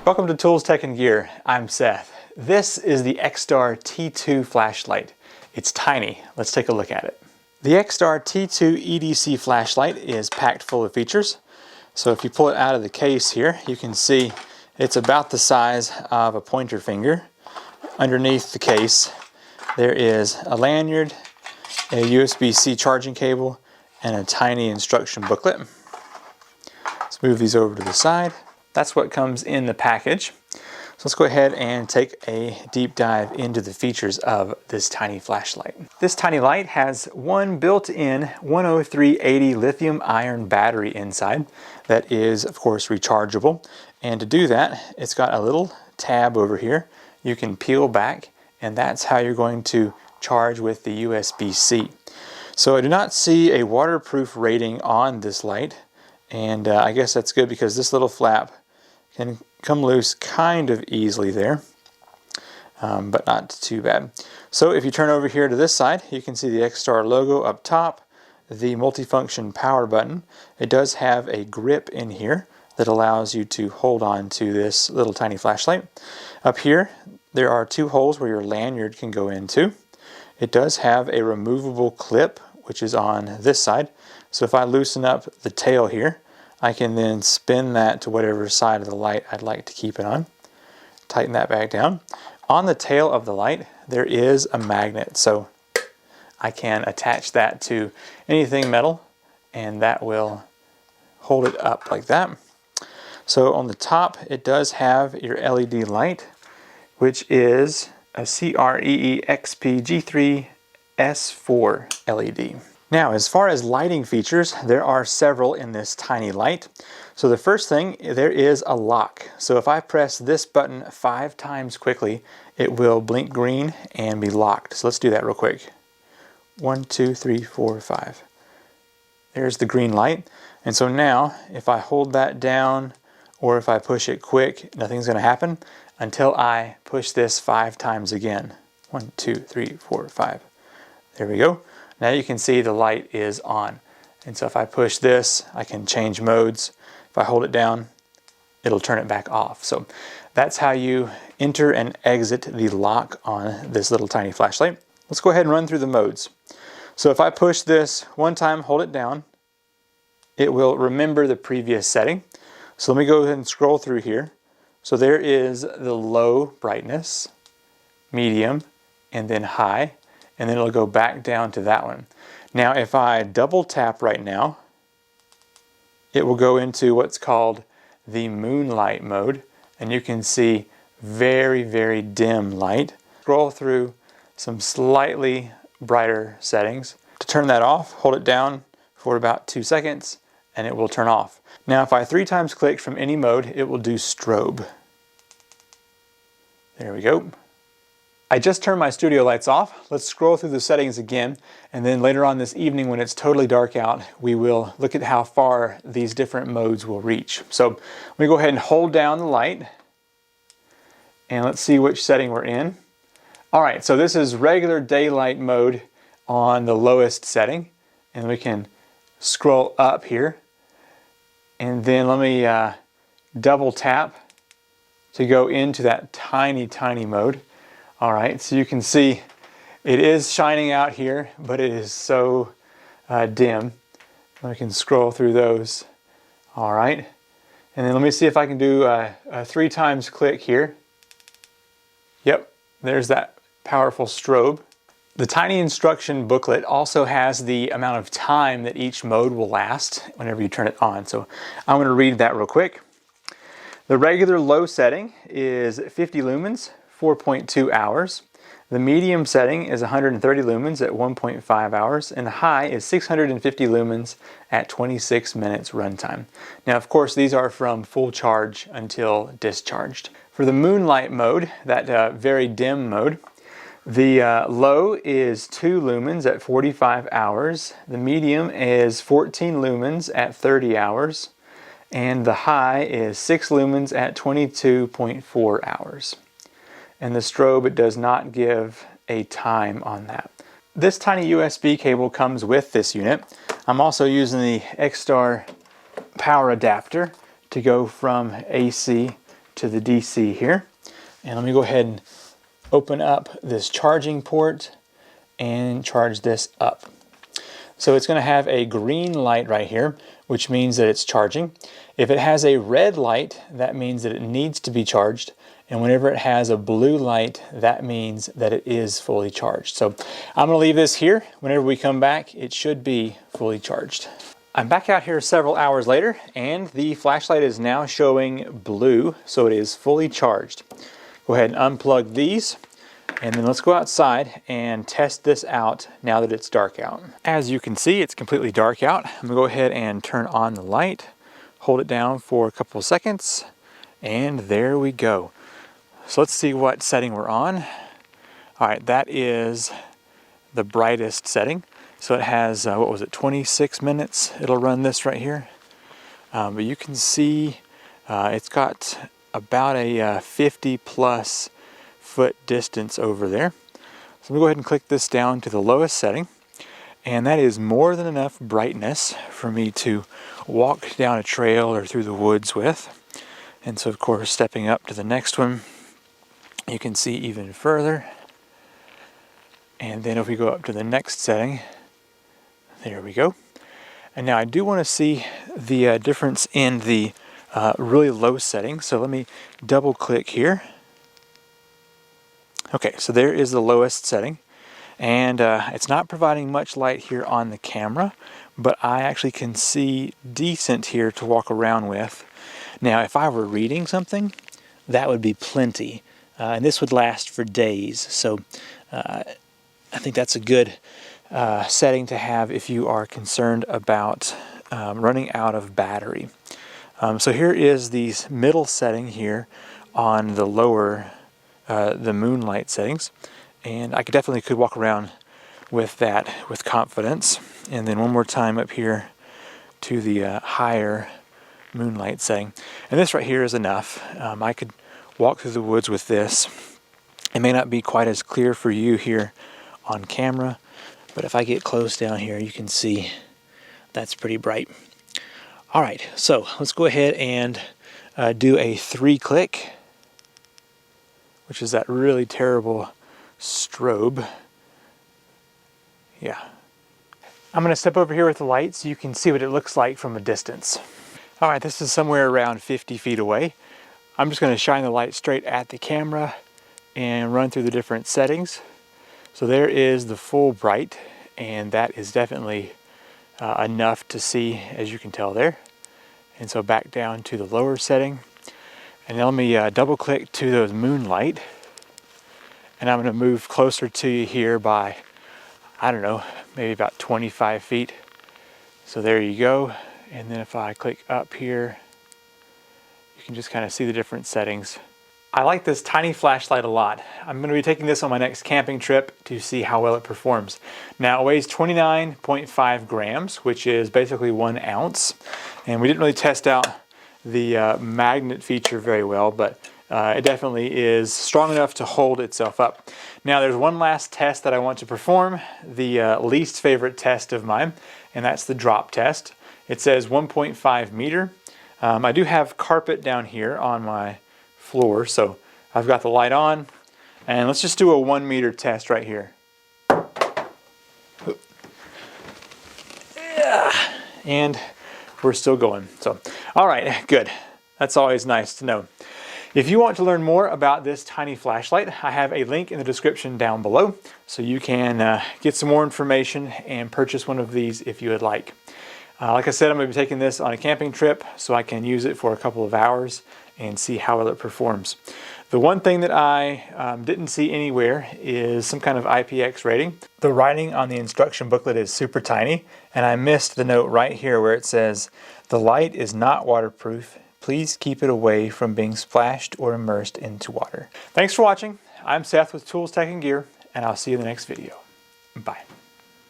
Welcome to Tools, Tech, and Gear. I'm Seth. This is the Xtar T2 Flashlight. It's tiny. Let's take a look at it. The Xtar T2 EDC Flashlight is packed full of features. So if you pull it out of the case here, you can see it's about the size of a pointer finger. Underneath the case, there is a lanyard, a USB-C charging cable, and a tiny instruction booklet. Let's move these over to the side. That's what comes in the package. So let's go ahead and take a deep dive into the features of this tiny flashlight. This tiny light has one built-in 10380 lithium ion battery inside that is, of course, rechargeable. And to do that, it's got a little tab over here you can peel back, and that's how you're going to charge with the USB-C. So I do not see a waterproof rating on this light, and I guess that's good because this little flap can come loose kind of easily there, but not too bad. So if you turn over here to this side, you can see the Xtar logo up top, the multifunction power button. It does have a grip in here that allows you to hold on to this little tiny flashlight. Up here, there are two holes where your lanyard can go into. It does have a removable clip, which is on this side. So if I loosen up the tail here, I can then spin that to whatever side of the light I'd like to keep it on. Tighten that back down. On the tail of the light, there is a magnet, so I can attach that to anything metal, and that will hold it up like that. So on the top, it does have your LED light, which is a CREE XP G3 S4 LED. Now, as far as lighting features, there are several in this tiny light. So the first thing, there is a lock. So if I press this button 5 times quickly, it will blink green and be locked. So let's do that real quick. 1, 2, 3, 4, 5. There's the green light. And so now, if I hold that down or if I push it quick, nothing's going to happen until I push this 5 times again. 1, 2, 3, 4, 5. There we go. Now you can see the light is on. And so if I push this, I can change modes. If I hold it down, it'll turn it back off. So that's how you enter and exit the lock on this little tiny flashlight. Let's go ahead and run through the modes. So if I push this one time, hold it down, it will remember the previous setting. So let me go ahead and scroll through here. So there is the low brightness, medium, and then high. And then it'll go back down to that one. Now if I double tap right now, it will go into what's called the moonlight mode, and you can see very, very dim light. Scroll through some slightly brighter settings. To turn that off, hold it down for about 2 seconds and it will turn off. Now if I 3 times click from any mode, it will do strobe. There we go. I just turned my studio lights off. Let's scroll through the settings again, and then later on this evening when it's totally dark out, we will look at how far these different modes will reach. So let me go ahead and hold down the light, and let's see which setting we're in. Alright, so this is regular daylight mode on the lowest setting, and we can scroll up here, and then let me double tap to go into that tiny, tiny mode. Alright, so you can see it is shining out here, but it is so dim. I can scroll through those. Alright, and then let me see if I can do a 3 times click here. Yep, there's that powerful strobe. The tiny instruction booklet also has the amount of time that each mode will last whenever you turn it on. So I'm going to read that real quick. The regular low setting is 50 lumens. 4.2 hours. The medium setting is 130 lumens at 1.5 hours, and the high is 650 lumens at 26 minutes runtime. Now, of course, these are from full charge until discharged. For the moonlight mode, that very dim mode, the low is 2 lumens at 45 hours, the medium is 14 lumens at 30 hours, and the high is 6 lumens at 22.4 hours. And the strobe, it does not give a time on that. This tiny USB cable comes with this unit. I'm also using the Xtar power adapter to go from AC to the DC here. And let me go ahead and open up this charging port and charge this up. So it's going to have a green light right here, which means that it's charging. If it has a red light, that means that it needs to be charged. And whenever it has a blue light, that means that it is fully charged. So I'm going to leave this here. Whenever we come back, it should be fully charged. I'm back out here several hours later, and the flashlight is now showing blue, so it is fully charged. Go ahead and unplug these, and then let's go outside and test this out now that it's dark out. As you can see, it's completely dark out. I'm going to go ahead and turn on the light, hold it down for a couple of seconds, and there we go. So let's see what setting we're on. All right, that is the brightest setting. So it has, what was it, 26 minutes? It'll run this right here. But you can see it's got about a 50 plus foot distance over there. So I'm gonna go ahead and click this down to the lowest setting. And that is more than enough brightness for me to walk down a trail or through the woods with. And so of course, stepping up to the next one, you can see even further. And then if we go up to the next setting, there we go. And now I do want to see the difference in the really low setting. So let me double click here. Okay, so there is the lowest setting. And it's not providing much light here on the camera, but I actually can see decent here to walk around with. Now, if I were reading something, that would be plenty. And this would last for days. So I think that's a good setting to have if you are concerned about running out of battery. So here is the middle setting here on the lower, the moonlight settings. And I definitely could walk around with that with confidence. And then one more time up here to the higher moonlight setting. And this right here is enough. I could walk through the woods with this. It may not be quite as clear for you here on camera, but if I get close down here, you can see that's pretty bright. All right, so let's go ahead and do a 3-click, which is that really terrible strobe. Yeah. I'm going to step over here with the light so you can see what it looks like from a distance. All right, this is somewhere around 50 feet away. I'm just going to shine the light straight at the camera and run through the different settings. So there is the full bright, and that is definitely enough to see, as you can tell there. And so back down to the lower setting. And now let me double click to the moonlight. And I'm going to move closer to you here by, I don't know, maybe about 25 feet. So there you go. And then if I click up here, you can just kind of see the different settings. I like this tiny flashlight a lot. I'm going to be taking this on my next camping trip to see how well it performs. Now it weighs 29.5 grams, which is basically 1 ounce. And we didn't really test out the magnet feature very well, but it definitely is strong enough to hold itself up. Now there's one last test that I want to perform, the least favorite test of mine, and that's the drop test. It says 1.5 meter. I do have carpet down here on my floor, so I've got the light on, and let's just do a 1 meter test right here. And we're still going. So, all right, good. That's always nice to know. If you want to learn more about this tiny flashlight, I have a link in the description down below, so you can get some more information and purchase one of these if you would like. Like I said, I'm going to be taking this on a camping trip so I can use it for a couple of hours and see how well it performs. The one thing that I didn't see anywhere is some kind of IPX rating. The writing on the instruction booklet is super tiny, and I missed the note right here where it says, "The light is not waterproof. Please keep it away from being splashed or immersed into water." Thanks for watching. I'm Seth with Tools, Tech, and Gear, and I'll see you in the next video. Bye.